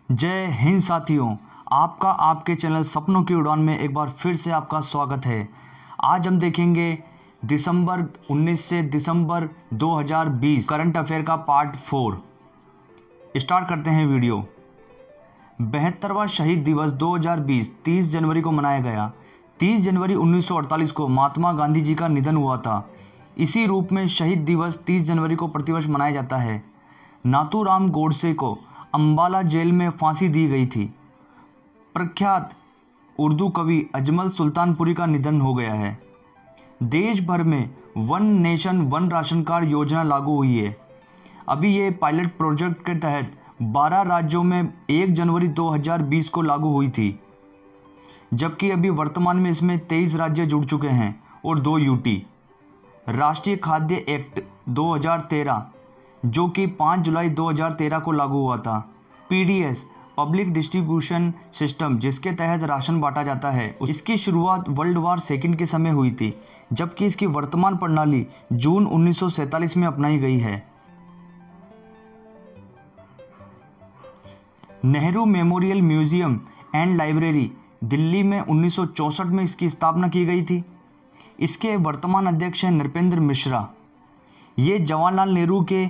जय हिंद साथियों, आपका आपके चैनल सपनों की उड़ान में एक बार फिर से आपका स्वागत है। आज हम देखेंगे दिसंबर 19 से दिसंबर 2020 करंट अफेयर का पार्ट 4। स्टार्ट करते हैं वीडियो। 72वां शहीद दिवस 2020 30 जनवरी को मनाया गया। 30 जनवरी 1948 को महात्मा गांधी जी का निधन हुआ था। इसी रूप में शहीद दिवस 30 जनवरी को प्रतिवर्ष मनाया जाता है। नाथूराम गोडसे को अंबाला जेल में फांसी दी गई थी। प्रख्यात उर्दू कवि अजमल सुल्तानपुरी का निधन हो गया है। देश भर में one nation one ration card योजना लागू हुई है। अभी ये पायलट प्रोजेक्ट के तहत 12 राज्यों में 1 जनवरी 2020 को लागू हुई थी, जबकि अभी वर्तमान में इसमें 23 राज्य जुड़ चुके हैं और 2 यूटी। राष्ट्रीय खाद्य एक्ट 2013 जो कि 5 जुलाई 2013 को लागू हुआ था। पीडीएस पब्लिक डिस्ट्रीब्यूशन सिस्टम, जिसके तहत राशन बांटा जाता है, इसकी शुरुआत वर्ल्ड वार सेकंड के समय हुई थी, जबकि इसकी वर्तमान प्रणाली जून 1947 में अपनाई गई है। Nehru memorial museum and library Delhi में 1964 में इसकी स्थापना की गई थी। इसके वर्तमान अध्यक्ष हैं नृपेंद्र मिश्रा। ये जवाहरलाल नेहरू के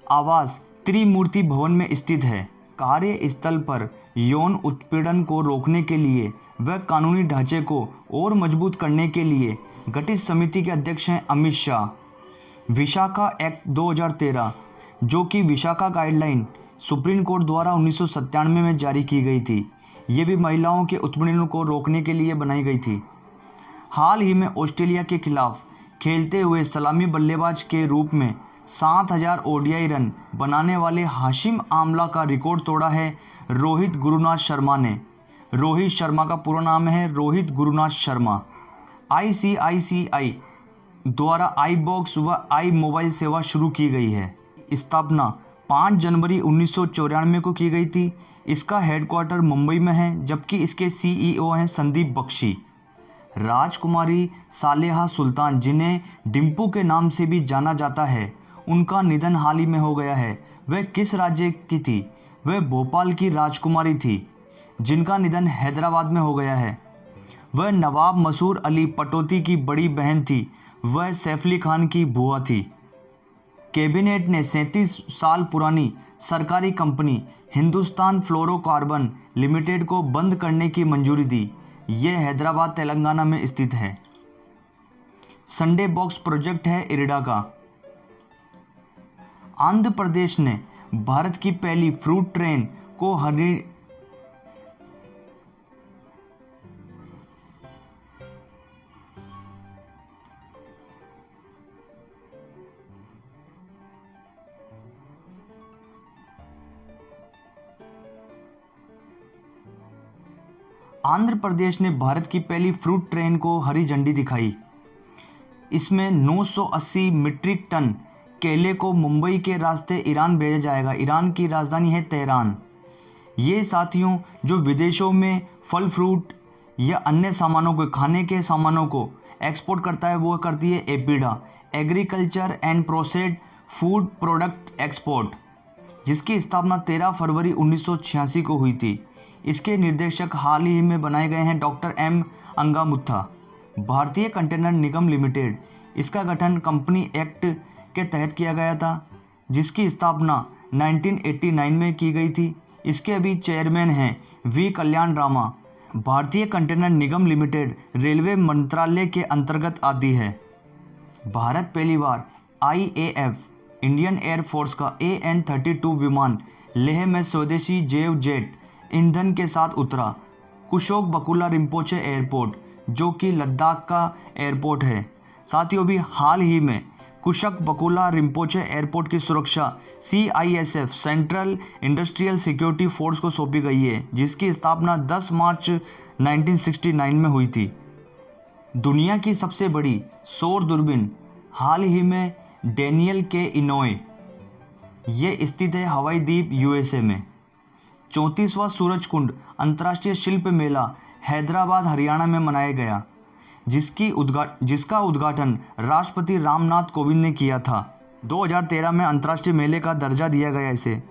आवास त्रिमूर्ति भवन में स्थित है। कार्यस्थल पर यौन उत्पीड़न को रोकने के लिए व कानूनी ढांचे को और मजबूत करने के लिए गठित समिति के अध्यक्ष हैं अमित शाह। विशाखा एक्ट 2013 जो कि विशाखा गाइडलाइन सुप्रीम कोर्ट द्वारा 1997 में जारी की गई थी, ये भी महिलाओं के उत्पीड़न को रोकने के लिए बनाई गई थी। हाल ही में ऑस्ट्रेलिया के खिलाफ खेलते हुए सलामी बल्लेबाज के रूप में 7000 ओडीआई रन बनाने वाले हाशिम आमला का रिकॉर्ड तोड़ा है रोहित गुरुनाथ शर्मा ने। रोहित शर्मा का पूरा नाम है रोहित गुरुनाथ शर्मा। आईसीआईसीआई द्वारा आई बॉक्स व आई मोबाइल सेवा शुरू की गई है। स्थापना 5 जनवरी 1994 को की गई थी। इसका हेडक्वार्टर मुंबई में है, जबकि इसके सीईओ हैं संदीप बख्शी। राजकुमारी सालेहा सुल्तान, जिन्हें डिम्पू के नाम से भी जाना जाता है, उनका निधन हाल ही में हो गया है। वह किस राज्य की थी? वह भोपाल की राजकुमारी थी, जिनका निधन हैदराबाद में हो गया है। वह नवाब मसूर अली पटौदी की बड़ी बहन थी। वह सैफ अली खान की बुआ थी। कैबिनेट ने 37 साल पुरानी सरकारी कंपनी हिंदुस्तान फ्लोरोकार्बन लिमिटेड को बंद करने की मंजूरी दी। यह हैदराबाद तेलंगाना में स्थित है। संडे बॉक्स प्रोजेक्ट है इरिडा का। आंध्र प्रदेश ने भारत की पहली फ्रूट ट्रेन को आंध्र प्रदेश ने भारत की पहली फ्रूट ट्रेन को हरी झंडी दिखाई। इसमें 980 मीट्रिक टन केले को मुंबई के रास्ते ईरान भेजा जाएगा। ईरान की राजधानी है तेहरान। ये साथियों, जो विदेशों में फल फ्रूट या अन्य सामानों को, खाने के सामानों को एक्सपोर्ट करता है, वो करती है APEDA, agriculture and processed food product export, जिसकी स्थापना 13 फरवरी 1986 को हुई थी। इसके निर्देशक हाल ही में बनाए गए हैं डॉक्टर एम अंगामुत्था। भारतीय कंटेनर निगम लिमिटेड, इसका गठन कंपनी एक्ट के तहत किया गया था, जिसकी स्थापना 1989 में की गई थी। इसके अभी चेयरमैन हैं वी कल्याण रामा। भारतीय कंटेनर निगम लिमिटेड रेलवे मंत्रालय के अंतर्गत आती है। भारत पहली बार आईएएफ इंडियन एयरफोर्स का AN-32 विमान लेह में स्वदेशी जैव जेट ईंधन के साथ उतरा। कुशोक बकुला रिम्पोचे एयरपोर्ट, जो कि लद्दाख का एयरपोर्ट है। साथियों, भी हाल ही में कुशक बकुला रिम्पोचे एयरपोर्ट की सुरक्षा CISF central industrial security force को सौंपी गई है, जिसकी स्थापना 10 मार्च 1969 में हुई थी। दुनिया की सबसे बड़ी सौर दूरबीन हाल ही में डेनियल के इनोए, ये स्थित है हवाई द्वीप USA में। 34वां सूरजकुंड अंतर्राष्ट्रीय शिल्प मेला हैदराबाद हरियाणा में मनाया गया, जिसका उद्घाटन राष्ट्रपति रामनाथ कोविंद ने किया था। 2013 में अंतर्राष्ट्रीय मेले का दर्जा दिया गया इसे।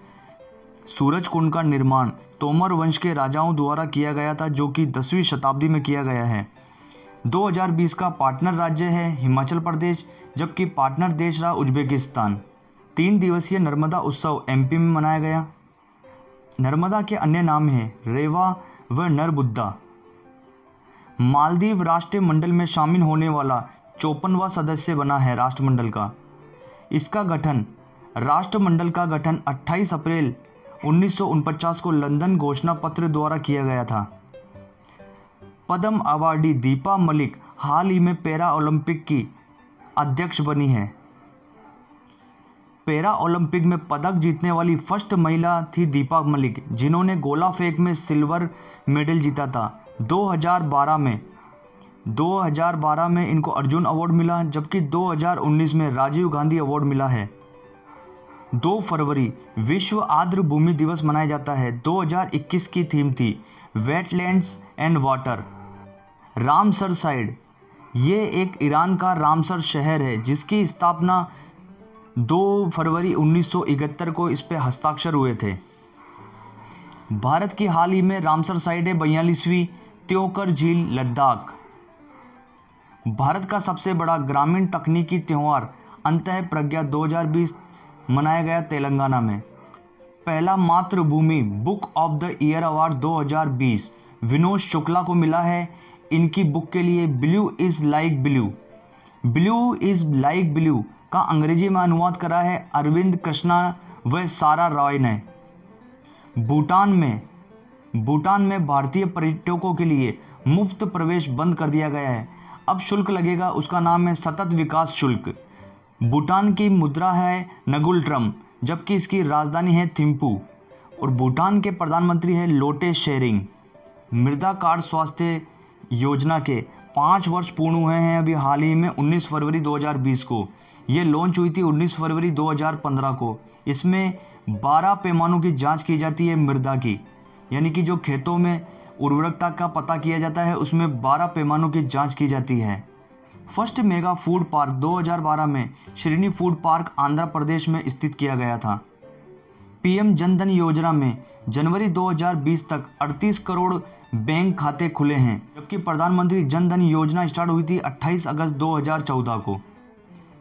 सूरजकुंड का निर्माण तोमर वंश के राजाओं द्वारा किया गया था, जो कि 10वीं शताब्दी में किया गया है। 2020 का पार्टनर राज्य है हिमाचल प्रदेश, जबकि पार्टनर देश रहा उज्बेकिस्तान। 3 दिवसीय नर्मदा उत्सव एमपी में मनाया गया। नर्मदा के अन्य नाम हैं रेवा व नरबुद्दा। मालदीव राष्ट्रमंडल में शामिल होने वाला 54वां सदस्य बना है राष्ट्रमंडल का। इसका गठन राष्ट्रमंडल का गठन 28 अप्रैल 1949 को लंदन घोषणा पत्र द्वारा किया गया था। पद्म अवार्डी दीपा मलिक हाल ही में पैरा ओलंपिक की अध्यक्ष बनी है। पैरा ओलंपिक में पदक जीतने वाली फर्स्ट महिला थी दीपा मलिक, जिन्होंने गोला फेंक में सिल्वर मेडल जीता था। 2012 में इनको अर्जुन अवार्ड मिला, जबकि 2019 में राजीव गांधी अवार्ड मिला है। 2 फरवरी विश्व आर्द्र भूमि दिवस मनाया जाता है। 2021 की थीम थी wetlands and water. Ramsar site, ये एक ईरान का रामसर शहर है, जिसकी स्थापना 2 फरवरी 1971 को इस पे हस्ताक्षर हुए थे। भारत की हाल ही में रामसर साइट है 42वीं त्योकर झील लद्दाख। भारत का सबसे बड़ा ग्रामीण तकनीकी त्यौहार अंतः प्रज्ञा 2020 मनाया गया तेलंगाना में। पहला मातृभूमि book of the year award 2020 Vinod Shukla को मिला है। इनकी बुक के लिए ब्लू इज लाइक ब्लू का अंग्रेजी में अनुवाद करा है अरविंद कृष्णा व सारा रॉय ने। भूटान में भारतीय पर्यटकों के लिए मुफ्त प्रवेश बंद कर दिया गया है। अब शुल्क लगेगा, उसका नाम है सतत विकास शुल्क। भूटान की मुद्रा है नगुल ट्रम, जबकि इसकी राजधानी है थिम्पू। और भूटान के प्रधानमंत्री है लोटे शेरिंग। मृदा कार्ड स्वास्थ्य योजना के 5 वर्ष पूर्ण हुए हैं अभी हाल ही में 19 फरवरी 2020 को। ये लॉन्च हुई थी 19 फरवरी 2015 को। इसमें 12 पैमानों की जांच की जाती है मृदा की, यानी कि जो खेतों में उर्वरकता का पता किया जाता है, उसमें 12 पैमानों की जांच की जाती है। फर्स्ट मेगा फूड पार्क 2012 में श्रीनी फूड पार्क आंध्र प्रदेश में स्थित किया गया था। पीएम जनधन योजना में जनवरी 2020 तक 38 करोड़ बैंक खाते खुले हैं, जबकि प्रधानमंत्री जनधन योजना स्टार्ट हुई थी 28 अगस्त 2014 को।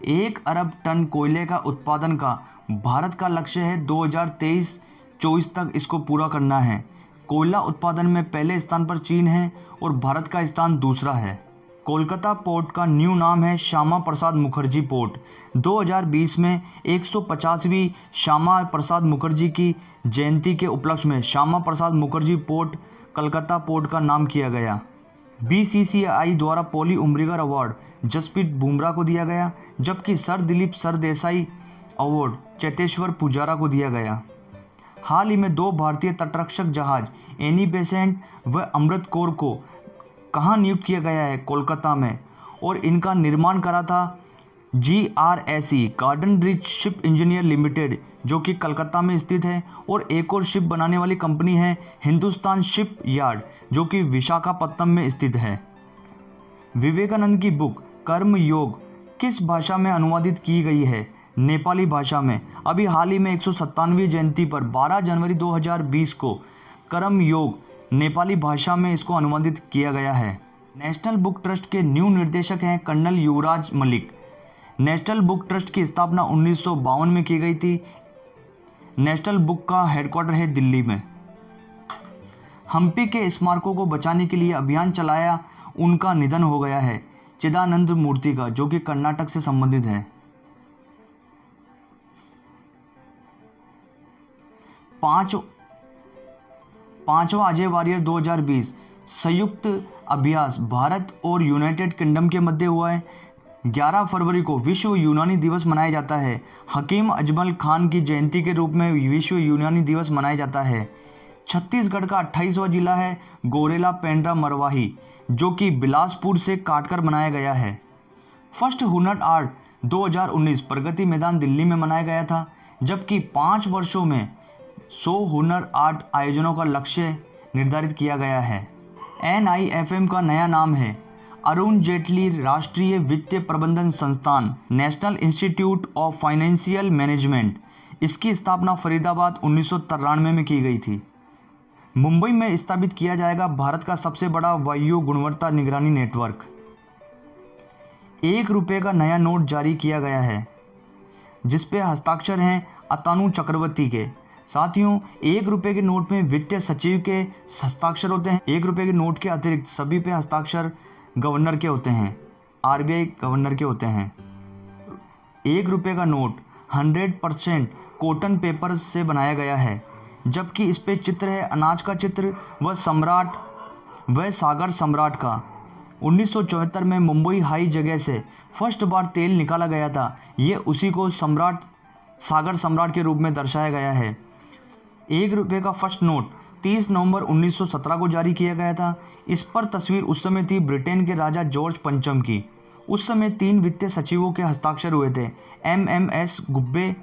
1 अरब टन कोयले का उत्पादन का भारत का लक्ष्य है। 2023-24 तक इसको पूरा करना है। कोयला उत्पादन में पहले स्थान पर चीन है और भारत का स्थान दूसरा है। कोलकाता पोर्ट का न्यू नाम है श्यामा प्रसाद मुखर्जी पोर्ट। 2020 में 150वीं श्यामा प्रसाद मुखर्जी की जयंती के उपलक्ष्य में श्यामा प्रसाद मुखर्जी पोर्ट कलकत्ता पोर्ट का नाम किया गया। बीसीसीआई द्वारा पॉली उम्रिगर अवार्ड जसप्रीत बुमराह को दिया गया, जबकि सर दिलीप सरदेसाई अवार्ड चेतेश्वर पुजारा को दिया गया। हाल ही में 2 भारतीय तटरक्षक जहाज एनी बेसेंट व अमृत कौर को कहाँ नियुक्त किया गया है? कोलकाता में। और इनका निर्माण करा था GRSE garden rich ship engineer limited, जो कि कलकत्ता में स्थित है। और एक और शिप बनाने वाली कंपनी है हिंदुस्तान शिप यार्ड, जो कि विशाखापत्तनम में स्थित है। विवेकानंद की बुक कर्म योग किस भाषा में अनुवादित की गई है? नेपाली भाषा में। अभी हाल ही में 197वीं जयंती पर 12 जनवरी 2020 को कर्म योग नेपाली भाषा में इसको अनुवादित किया गया है। नेशनल बुक ट्रस्ट के न्यू निर्देशक हैं कर्नल युवराज मलिक। नेशनल बुक ट्रस्ट की स्थापना 1952 में की गई थी। नेशनल बुक का हेडक्वार्टर है दिल्ली में। हम्पी के स्मारकों को बचाने के लिए अभियान चलाया, उनका निधन हो गया है चिदानंद मूर्ति का, जो कि कर्नाटक से संबंधित है। 5वां अजय वारियर 2020 संयुक्त अभ्यास भारत और यूनाइटेड किंगडम के मध्य हुआ है। 11 फरवरी को विश्व यूनानी दिवस मनाया जाता है। हकीम अजमल खान की जयंती के रूप में विश्व यूनानी दिवस मनाया जाता है। छत्तीसगढ़ का 28वां जिला है गोरेला पेंड्रा मरवाही, जो कि बिलासपुर से काटकर बनाया गया है। फर्स्ट हुनर आर्ट 2019 प्रगति मैदान दिल्ली में मनाया गया था, जबकि 5 वर्षों में 100 हुनर आर्ट आयोजनों का लक्ष्य निर्धारित किया गया है। NIFM का नया नाम है अरुण जेटली राष्ट्रीय वित्तीय प्रबंधन संस्थान, national institute of financial management. इसकी स्थापना फरीदाबाद 1993 में की गई थी। मुंबई में स्थापित किया जाएगा भारत का सबसे बड़ा वायु गुणवत्ता निगरानी नेटवर्क। 1 रुपये का नया नोट जारी किया गया है जिस पे हस्ताक्षर हैं अतानु चक्रवर्ती के। साथियों, 1 रुपये के नोट में वित्त सचिव के हस्ताक्षर होते हैं। 1 रुपये के नोट के अतिरिक्त सभी पे हस्ताक्षर गवर्नर के होते हैं, आरबीआई गवर्नर के होते हैं। 1 रुपये का नोट 100% कॉटन पेपर से बनाया गया है, जबकि इस पे चित्र है अनाज का चित्र व सागर सम्राट का। 1974 में मुंबई हाई जगह से फर्स्ट बार तेल निकाला गया था। ये उसी को सागर सम्राट के रूप में दर्शाया गया है। 1 रुपये का फर्स्ट नोट 30 नवंबर 1917 को जारी किया गया था। इस पर तस्वीर उस समय थी ब्रिटेन के राजा जॉर्ज पंचम की। उस समय 3 वित्तीय सचिवों के हस्ताक्षर हुए थे, MMS गुब्बे,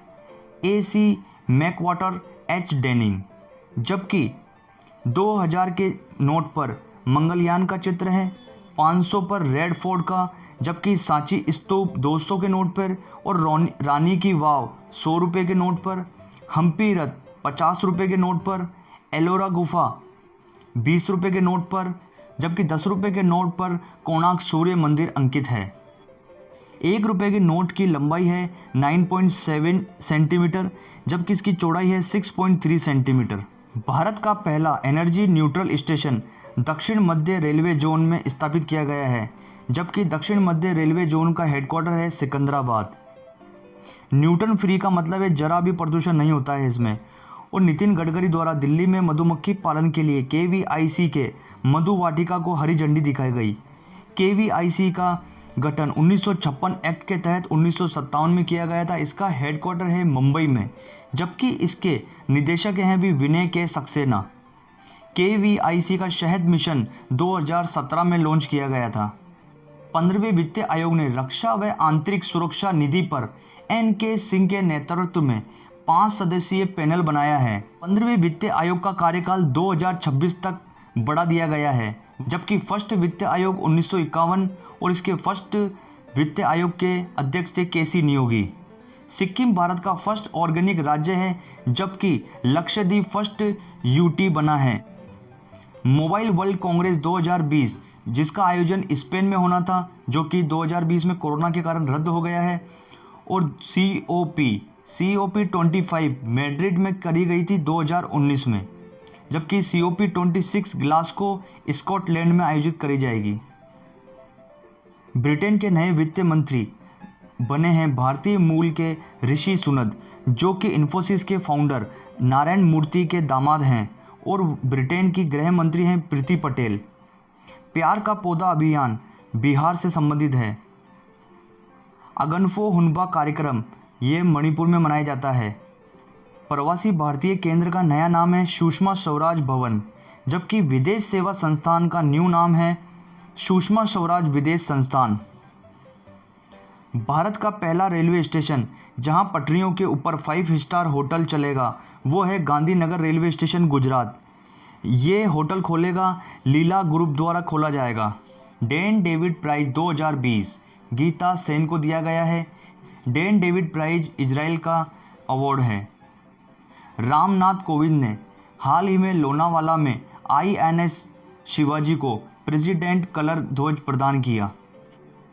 AC मैकवाटर, H डेनिंग। जबकि 2000 के नोट पर मंगलयान का चित्र है, 500 पर रेड फोर्ट का, जबकि सांची स्तूप 200 के नोट पर और रानी की वाव 100 रुपये के नोट पर, हम्पी रथ 50 रुपये के नोट पर, एलोरा गुफा 20 रुपये के नोट पर, जबकि 10 रुपये के नोट पर कोणार्क सूर्य मंदिर अंकित है। 1 रुपये के नोट की लंबाई है 9.7 सेंटीमीटर, जबकि इसकी चौड़ाई है 6.3 सेंटीमीटर। भारत का पहला एनर्जी न्यूट्रल स्टेशन दक्षिण मध्य रेलवे जोन में स्थापित किया गया है, जबकि दक्षिण मध्य रेलवे जोन का हेडक्वार्टर है सिकंदराबाद। न्यूटन फ्री का मतलब है जरा भी प्रदूषण नहीं होता है इसमें। और नितिन गडकरी द्वारा दिल्ली में मधुमक्खी पालन के लिए KVIC के मधु वाटिका को हरी झंडी दिखाई गई। KVIC का गठन 1956 एक्ट के तहत 1957 में किया गया था। इसका हेडक्वार्टर है मुंबई में, जबकि इसके निदेशक हैं भी विनय के सक्सेना। KVIC का शहद मिशन 2017 में लॉन्च किया गया था। 15वें वित्त आयोग ने रक्षा व आंतरिक सुरक्षा निधि पर NK सिंह के नेतृत्व में 5 सदस्यीय पैनल बनाया है। 15वें वित्त आयोग का कार्यकाल 2026 तक बढ़ा दिया गया है, जबकि फर्स्ट वित्त आयोग 1951 और इसके फर्स्ट वित्त आयोग के अध्यक्ष थे KC नियोगी। सिक्किम भारत का फर्स्ट ऑर्गेनिक राज्य है, जबकि लक्षद्वीप फर्स्ट UT बना है। मोबाइल वर्ल्ड कांग्रेस 2020 जिसका आयोजन स्पेन में होना था, जो कि 2020 में कोरोना के कारण रद्द हो गया है, और COP25 मैड्रिड में करी गई थी 2019 में, जबकि COP26 ग्लासगो स्कॉटलैंड में आयोजित करी जाएगी। ब्रिटेन के नए वित्त मंत्री बने हैं भारतीय मूल के ऋषि सुनक, जो कि इन्फोसिस के फाउंडर नारायण मूर्ति के दामाद हैं, और ब्रिटेन की गृह मंत्री हैं प्रीति पटेल। प्यार का पौधा अभियान बिहार से संबंधित है। अगनफो हुनबा कार्यक्रम ये मणिपुर में मनाया जाता है। प्रवासी भारतीय केंद्र का नया नाम है सुषमा स्वराज भवन, जबकि विदेश सेवा संस्थान का न्यू नाम है सुषमा स्वराज विदेश संस्थान। भारत का पहला रेलवे स्टेशन जहां पटरियों के ऊपर 5 स्टार होटल चलेगा वो है गांधीनगर रेलवे स्टेशन, गुजरात। ये होटल खोलेगा लीला ग्रुप द्वारा खोला जाएगा। Dan David prize 2020 Geeta Sen को दिया गया है। डेन डेविड प्राइज इजराइल का अवार्ड है। रामनाथ कोविंद ने हाल ही में लोनावाला में INS शिवाजी को प्रेसिडेंट कलर ध्वज प्रदान किया।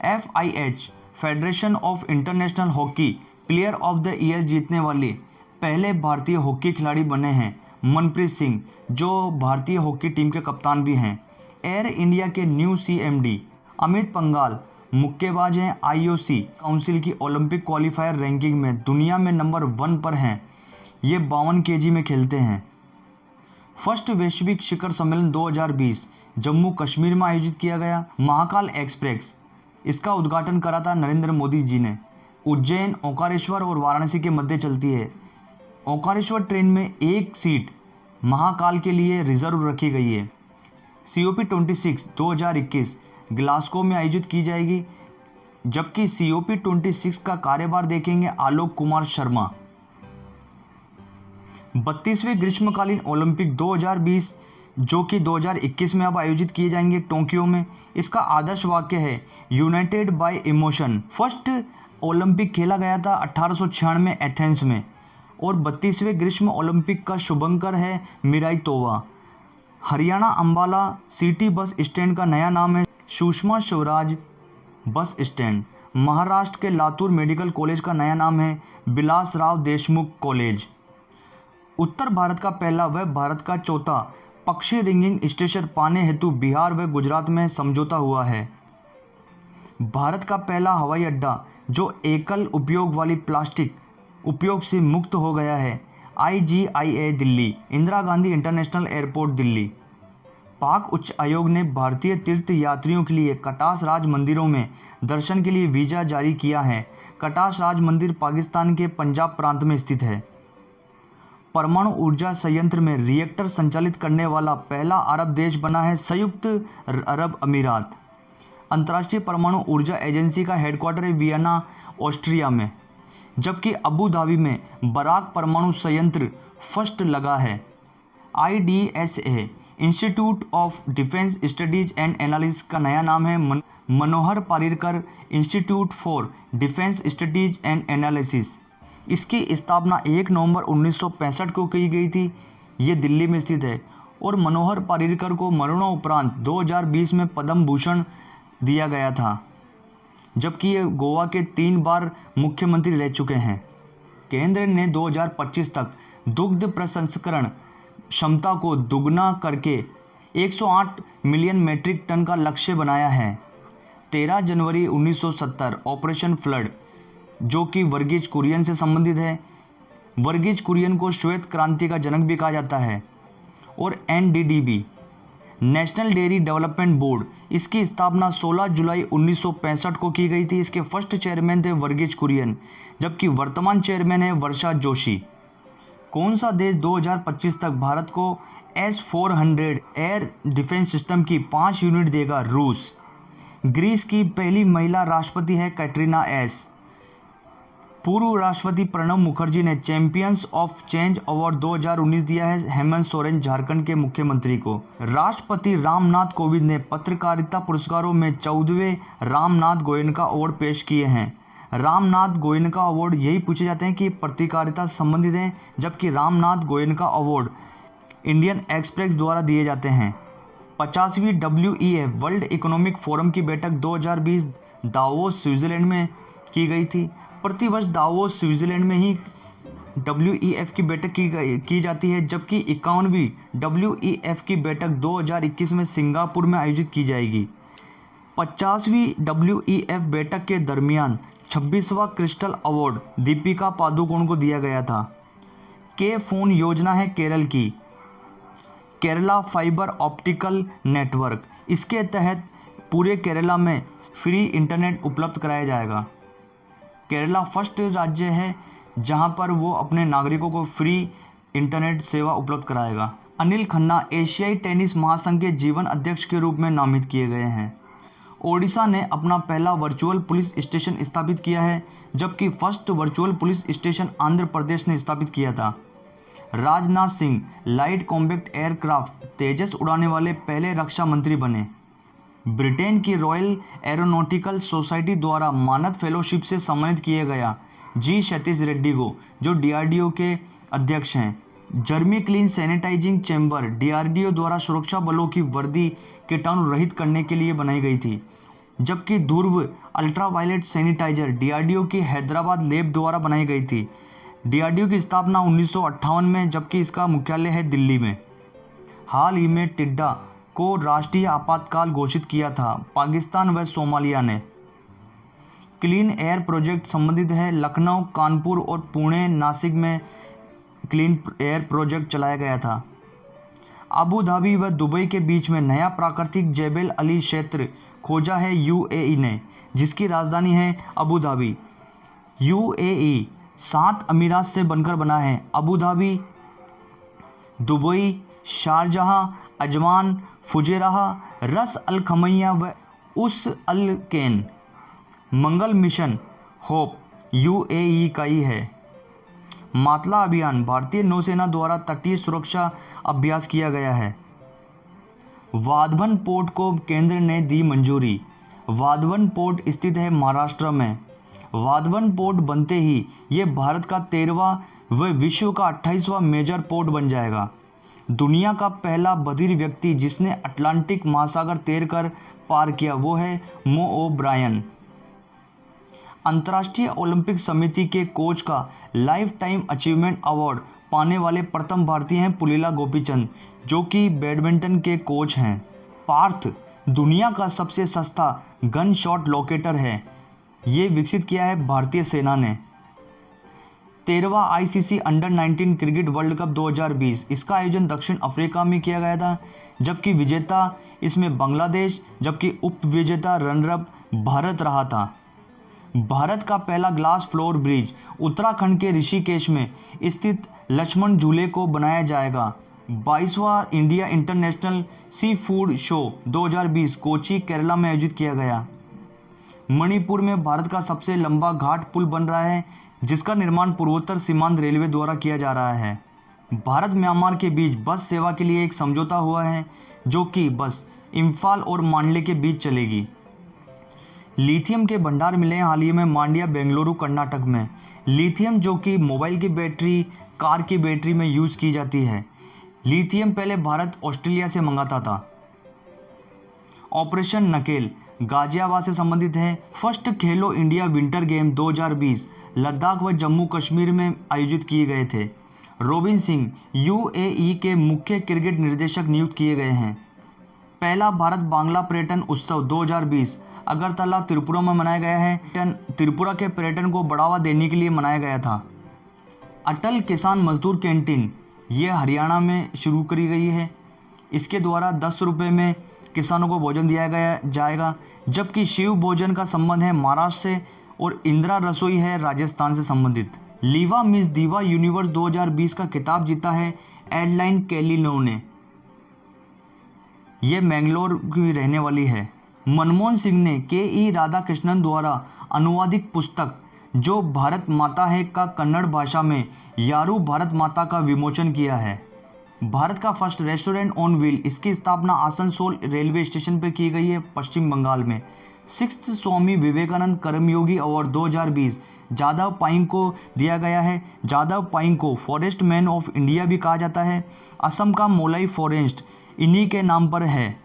FIH federation of international hockey player of the year जीतने वाले पहले भारतीय हॉकी खिलाड़ी बने हैं मनप्रीत सिंह, जो भारतीय हॉकी टीम के कप्तान भी हैं। एयर इंडिया के न्यू CMD अमित पंघाल मुक्केबाज हैं। IOC काउंसिल की ओलंपिक क्वालिफायर रैंकिंग में दुनिया में नंबर 1 पर हैं। ये 52 kg में खेलते हैं। फर्स्ट वैश्विक शिखर सम्मेलन 2020 जम्मू कश्मीर में आयोजित किया गया। महाकाल एक्सप्रेस इसका उद्घाटन करा था नरेंद्र मोदी जी ने। उज्जैन, ओंकारेश्वर और वाराणसी के मध्य चलती है। ओंकारेश्वर ट्रेन में 1 सीट महाकाल के लिए रिजर्व रखी गई है। COP26 2021 ग्लासगो में आयोजित की जाएगी, जबकि COP26 का कार्यभार देखेंगे आलोक कुमार शर्मा। 32वें ग्रीष्मकालीन ओलंपिक 2020 जो कि 2021 में अब आयोजित किए जाएंगे टोक्यो में। इसका आदर्श वाक्य है United bye emotion. First Olympic खेला गया था 1896 में एथेंस में। और 32वें ग्रीष्म ओलंपिक का शुभंकर है Miraitowa. Haryana Ambala city bus stand का नया नाम है सुषमा स्वराज बस स्टैंड। महाराष्ट्र के लातूर मेडिकल कॉलेज का नया नाम है बिलासराव देशमुख कॉलेज। उत्तर भारत का पहला व भारत का चौथा पक्षी रिंगिंग स्टेशन पाने हेतु बिहार व गुजरात में समझौता हुआ है। भारत का पहला हवाई अड्डा जो एकल उपयोग वाली प्लास्टिक उपयोग से मुक्त हो गया है IGIA Delhi, Indira Gandhi international airport Delhi. पाक उच्च आयोग ने भारतीय तीर्थ यात्रियों के लिए कटास राज मंदिरों में दर्शन के लिए वीज़ा जारी किया है। कटास राज मंदिर पाकिस्तान के पंजाब प्रांत में स्थित है। परमाणु ऊर्जा संयंत्र में रिएक्टर संचालित करने वाला पहला अरब देश बना है संयुक्त अरब अमीरात। अंतर्राष्ट्रीय परमाणु ऊर्जा एजेंसी का हेडक्वार्टर है वियना, ऑस्ट्रिया में, जबकि अबू धाबी में बराक परमाणु संयंत्र फर्स्ट लगा है। IDSA institute of defence studies and analysis का नया नाम है Manohar Parrikar institute for defence studies and analysis. इसकी स्थापना 1 नवंबर 1965 को की गई थी। ये दिल्ली में स्थित है और मनोहर पारिकर को मरणोपरांत 2020 में पद्म भूषण दिया गया था, जबकि ये गोवा के 3 बार मुख्यमंत्री रह चुके हैं। केंद्र ने 2025 तक दुग्ध प्रसंस्करण क्षमता को दुगना करके 108 मिलियन मीट्रिक टन का लक्ष्य बनाया है। 13 जनवरी 1970 ऑपरेशन फ्लड, जो कि वर्गीज कुरियन से संबंधित है। वर्गीज कुरियन को श्वेत क्रांति का जनक भी कहा जाता है। और NDDB national dairy development board, इसकी स्थापना 16 जुलाई 1965 को की गई थी। इसके फर्स्ट चेयरमैन थे वर्गीज कुरियन, जबकि वर्तमान चेयरमैन है वर्षा जोशी। कौन सा देश 2025 तक भारत को S-400 एयर डिफेंस सिस्टम की 5 यूनिट देगा? रूस। ग्रीस की पहली महिला राष्ट्रपति है कैटरीना एस। पूर्व राष्ट्रपति प्रणब मुखर्जी ने चैंपियंस ऑफ चेंज अवार्ड 2019 दिया है हेमंत सोरेन झारखंड के मुख्यमंत्री को। राष्ट्रपति रामनाथ कोविंद ने पत्रकारिता पुरस्कारों में 14वें रामनाथ गोयनका अवार्ड पेश किए हैं। रामनाथ गोयनका अवार्ड यही पूछे जाते हैं कि पत्रकारिता से संबंधित हैं, जबकि Ramnath Goenka award Indian express द्वारा दिए जाते हैं। 50वीं WEF वर्ल्ड इकोनॉमिक फोरम की बैठक 2020 दावोस स्विट्जरलैंड में की गई थी। प्रतिवर्ष दावोस स्विट्जरलैंड में ही WEF की बैठक की जाती है, जबकि 51वीं WEF की बैठक 2021 में सिंगापुर में आयोजित की जाएगी। 50वीं WEF बैठक के दरमियान 26वां क्रिस्टल अवार्ड दीपिका पादुकोण को दिया गया था। फोन योजना है केरल की, केरला फाइबर ऑप्टिकल नेटवर्क। इसके तहत पूरे केरला में फ्री इंटरनेट उपलब्ध कराया जाएगा। केरला फर्स्ट राज्य है जहां पर वो अपने नागरिकों को फ्री इंटरनेट सेवा उपलब्ध कराएगा। अनिल खन्ना एशियाई टेनिस महासंघ के जीवन अध्यक्ष के रूप में नामित किए गए हैं। ओडिशा ने अपना पहला वर्चुअल पुलिस स्टेशन स्थापित किया है, जबकि first virtual police station Andhra Pradesh ने स्थापित किया था। Rajnath Singh light compact aircraft Tejas उड़ाने वाले पहले रक्षा मंत्री बने। ब्रिटेन की रॉयल एरोनॉटिकल सोसाइटी द्वारा मानद फेलोशिप से सम्मानित किया गया G सतीश रेड्डी को, जो DRDO के अध्यक्ष हैं। जर्मी क्लीन सैनिटाइजिंग चैम्बर DRDO द्वारा सुरक्षा बलों की वर्दी कीटाणु रहित करने के लिए बनाई गई थी, जबकि ध्रुव अल्ट्रावायलेट सैनिटाइजर DRDO की हैदराबाद लैब द्वारा बनाई गई थी। DRDO की स्थापना 1958 में, जबकि इसका मुख्यालय है दिल्ली में। हाल ही में टिड्डा को राष्ट्रीय आपातकाल घोषित किया था पाकिस्तान व सोमालिया ने। क्लीन एयर प्रोजेक्ट संबंधित है लखनऊ, कानपुर और पुणे, नासिक में क्लीन एयर प्रोजेक्ट चलाया गया था। अबू धाबी व दुबई के बीच में नया प्राकृतिक जेबेल अली क्षेत्र खोजा है UAE ने, जिसकी राजधानी है अबू धाबी। UAE 7 अमीरात से बनकर बना है। Abu Dhabi, Dubai, Sharjah, Ajman, Fujairah, Ras Al Khaimah व उस अल कैन। मंगल मिशन होप UAE का ही है। मातला अभियान भारतीय नौसेना द्वारा तटीय सुरक्षा अभ्यास किया गया है। वाधवन पोर्ट को केंद्र ने दी मंजूरी। वाधवन पोर्ट स्थित है महाराष्ट्र में। वाधवन पोर्ट बनते ही ये भारत का 13वां वह विश्व का 28वां मेजर पोर्ट बन जाएगा। दुनिया का पहला बधिर व्यक्ति जिसने अटलांटिक महासागर तैरकर पार किया वो है मो ओब्रायन। अंतर्राष्ट्रीय ओलंपिक समिति के कोच का लाइफ टाइम अचीवमेंट अवार्ड पाने वाले प्रथम भारतीय हैं पुलीला गोपीचंद, जो कि बैडमिंटन के कोच हैं। पार्थ दुनिया का सबसे सस्ता गन शॉट लोकेटर है। ये विकसित किया है भारतीय सेना ने। 13वां ICC under 19 cricket world cup 2020 इसका आयोजन दक्षिण अफ्रीका में किया गया था, जबकि विजेता इसमें बांग्लादेश जबकि उप विजेता रनरअप भारत रहा था। भारत का पहला ग्लास फ्लोर ब्रिज उत्तराखंड के ऋषिकेश में स्थित लक्ष्मण झूले को बनाया जाएगा। 22वां India international sea food show 2020 Kochi Kerala में आयोजित किया गया। मणिपुर में भारत का सबसे लंबा घाट पुल बन रहा है, जिसका निर्माण पूर्वोत्तर सीमांत रेलवे द्वारा किया जा रहा है। भारत म्यांमार के बीच बस सेवा के लिए एक समझौता हुआ है, जो कि बस इम्फाल और मांडले के बीच चलेगी। लिथियम के भंडार मिले हैं हाल ही में मांड्या बेंगलुरु कर्नाटक में। लिथियम जो कि मोबाइल की बैटरी, कार की बैटरी में यूज़ की जाती है। लिथियम पहले भारत ऑस्ट्रेलिया से मंगाता था। ऑपरेशन नकेल गाजियाबाद से संबंधित है। फर्स्ट खेलो इंडिया विंटर गेम 2020 लद्दाख व जम्मू कश्मीर में आयोजित किए गए थे। रोबिन सिंह यूएई के मुख्य क्रिकेट निर्देशक नियुक्त किए गए हैं। पहला भारत बांग्ला पर्यटन उत्सव 2020 अगरतला त्रिपुरा में मनाया गया है। त्रिपुरा के पर्यटन को बढ़ावा देने के लिए मनाया गया था। अटल किसान मजदूर कैंटीन ये हरियाणा में शुरू करी गई है। इसके द्वारा 10 रुपये में किसानों को भोजन दिया जाएगा, जबकि शिव भोजन का संबंध है महाराष्ट्र से और इंदिरा रसोई है राजस्थान से संबंधित। लीवा मिस दीवा यूनिवर्स 2020 का खिताब जीता है एडलाइन कैलिनो ने। यह मैंगलोर की रहने वाली है। मनमोहन सिंह ने के.ई. राधाकृष्णन द्वारा अनुवादित पुस्तक जो भारत माता है का कन्नड़ भाषा में यारू भारत माता का विमोचन किया है। भारत का फर्स्ट रेस्टोरेंट ऑन व्हील इसकी स्थापना आसनसोल रेलवे स्टेशन पर की गई है पश्चिम बंगाल में। 6th स्वामी विवेकानंद कर्मयोगी अवार्ड 2020 जादव पाइंग को दिया गया है। जादव पाइंग को फॉरेस्ट मैन ऑफ इंडिया भी कहा जाता है। असम का मोलाई फॉरेस्ट इन्हीं के नाम पर है।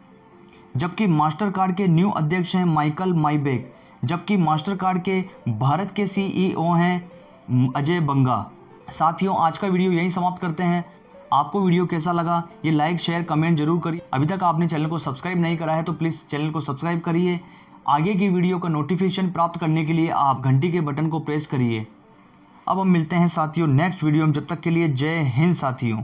जबकि मास्टर कार्ड के न्यू अध्यक्ष हैं माइकल माइबेक, जबकि मास्टर कार्ड के भारत के सीईओ हैं अजय बंगा। साथियों, आज का वीडियो यहीं समाप्त करते हैं। आपको वीडियो कैसा लगा ये लाइक शेयर कमेंट जरूर करिए। अभी तक आपने चैनल को सब्सक्राइब नहीं करा है तो प्लीज़ चैनल को सब्सक्राइब करिए। आगे की वीडियो का नोटिफिकेशन प्राप्त करने के लिए आप घंटी के बटन को प्रेस करिए। अब हम मिलते हैं साथियों नेक्स्ट वीडियो में। जब तक के लिए जय हिंद साथियों।